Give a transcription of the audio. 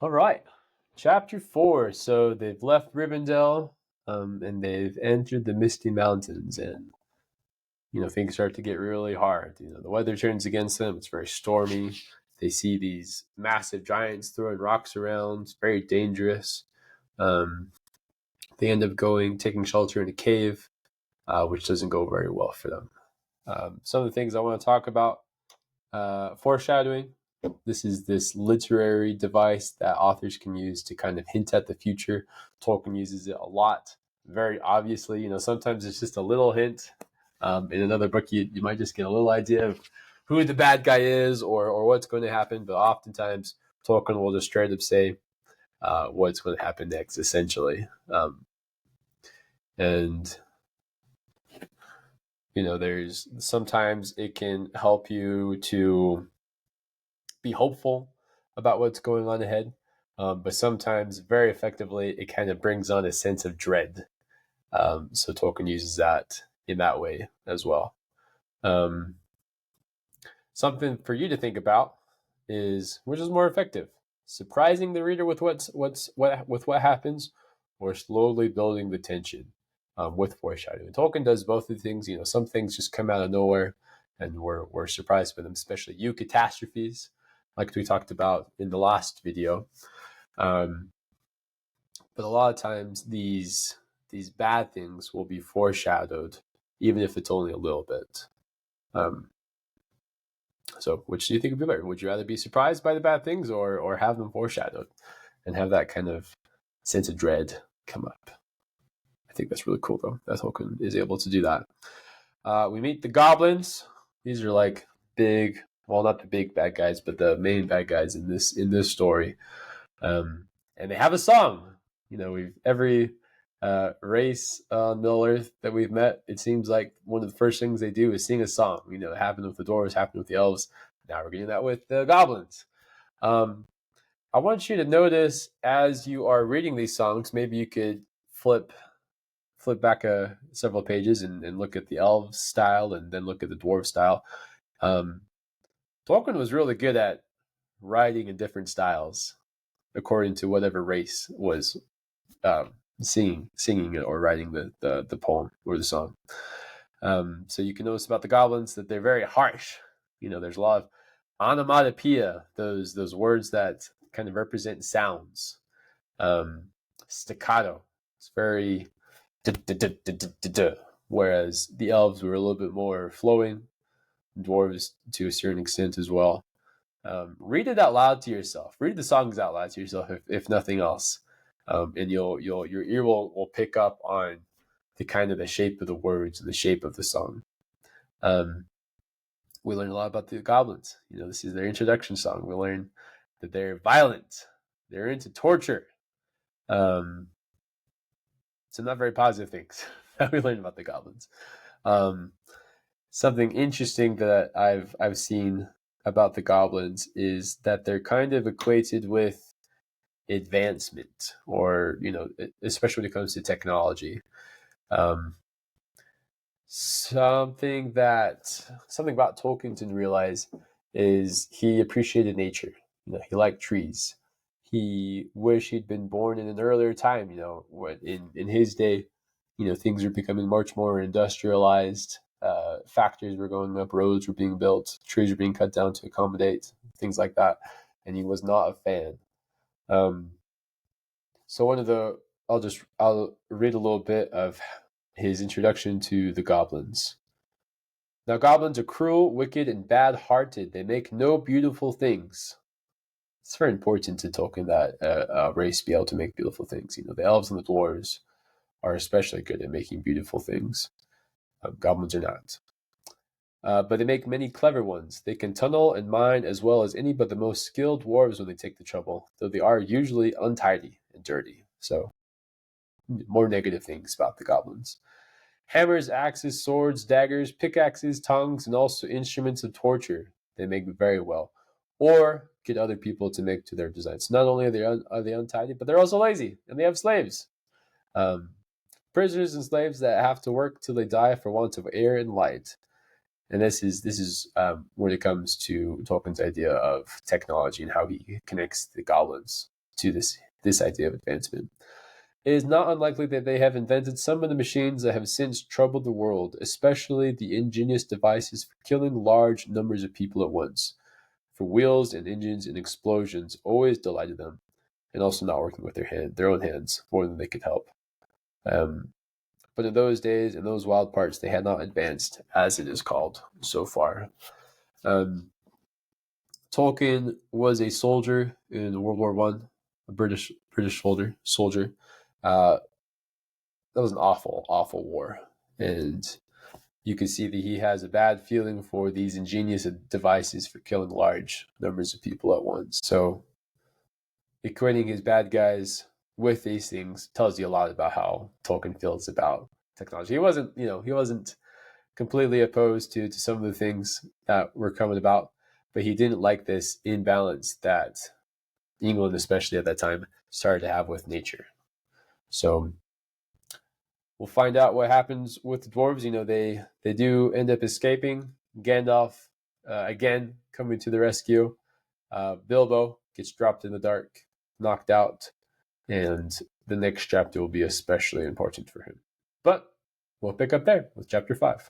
All right, chapter 4. So they've left Rivendell, and they've entered the Misty Mountains, and things start to get really hard. The weather turns against them. It's very stormy. They see these massive giants throwing rocks around. It's very dangerous. Um, they end up taking shelter in a cave, which doesn't go very well for them. Some of the things I want to talk about: foreshadowing. This is this literary device that authors can use to kind of hint at the future. Tolkien uses it a lot, very obviously. Sometimes it's just a little hint. In another book, you might just get a little idea of who the bad guy is or what's going to happen. But oftentimes, Tolkien will just straight up say what's going to happen next, essentially. And there's sometimes it can help you to be hopeful about what's going on ahead. But sometimes, very effectively, it kind of brings on a sense of dread. So Tolkien uses that in that way as well. Um, Something for you to think about is which is more effective: surprising the reader with what happens, or slowly building the tension with foreshadowing. Tolkien does both of the things. Some things just come out of nowhere, and we're surprised by them, especially catastrophes, like we talked about in the last video. But a lot of times these bad things will be foreshadowed, even if it's only a little bit. So, which do you think would be better? Would you rather be surprised by the bad things, or have them foreshadowed and have that kind of sense of dread come up? I think that's really cool, though, that Tolkien is able to do that. We meet the goblins. These are like big, well, not the big bad guys, but the main bad guys in this story. And they have a song. Every race on Middle Earth that we've met, it seems like one of the first things they do is sing a song. It happened with the dwarves, happened with the elves. Now we're getting that with the goblins. I want you to notice as you are reading these songs, maybe you could flip back several pages and look at the elf style and then look at the dwarf style. Tolkien was really good at writing in different styles according to whatever race was singing it or writing the poem or the song. So you can notice about the goblins that they're very harsh. There's a lot of onomatopoeia, those words that kind of represent sounds. Staccato. It's very whereas the elves were a little bit more flowing, dwarves to a certain extent as well. Read it out loud to yourself. Read the songs out loud to yourself, if nothing else, and your ear will pick up on the shape of the words and the shape of the song. We learn a lot about the goblins. This is their introduction song. We learn that they're violent. They're into torture. Some not very positive things that we learn about the goblins. Something interesting that I've seen about the goblins is that they're kind of equated with advancement, or especially when it comes to technology. Something about Tolkien didn't realize is he appreciated nature. He liked trees. He wished he'd been born in an earlier time. When in his day, things were becoming much more industrialized. Factories were going up, roads were being built, trees were being cut down to accommodate things like that, and he was not a fan. So I'll read a little bit of his introduction to the goblins. Now, goblins are cruel, wicked, and bad-hearted. They make no beautiful things. It's very important to Tolkien that a race be able to make beautiful things. The elves and the dwarves are especially good at making beautiful things. Goblins are not. But they make many clever ones. They can tunnel and mine as well as any but the most skilled dwarves when they take the trouble, though they are usually untidy and dirty. So, more negative things about the goblins. Hammers, axes, swords, daggers, pickaxes, tongues, and also instruments of torture they make very well, or get other people to make to their designs. Not only are they untidy, but they're also lazy, and they have slaves. Prisoners and slaves that have to work till they die for want of air and light. And this is when it comes to Tolkien's idea of technology and how he connects the goblins to this idea of advancement. It is not unlikely that they have invented some of the machines that have since troubled the world, especially the ingenious devices for killing large numbers of people at once. For wheels and engines and explosions always delighted them, and also not working with their own hands more than they could help. Um, but in those days, in those wild parts, they had not advanced, as it is called, so far. Um, Tolkien was a soldier in World War One, a British soldier. Uh, that was an awful war, and you can see that he has a bad feeling for these ingenious devices for killing large numbers of people at once. So, equating his bad guys with these things tells you a lot about how Tolkien feels about technology. He wasn't completely opposed to some of the things that were coming about, but he didn't like this imbalance that England, especially at that time, started to have with nature. So we'll find out what happens with the dwarves. They do end up escaping. Gandalf again coming to the rescue. Bilbo gets dropped in the dark, knocked out, and the next chapter will be especially important for him. But we'll pick up there with chapter 5.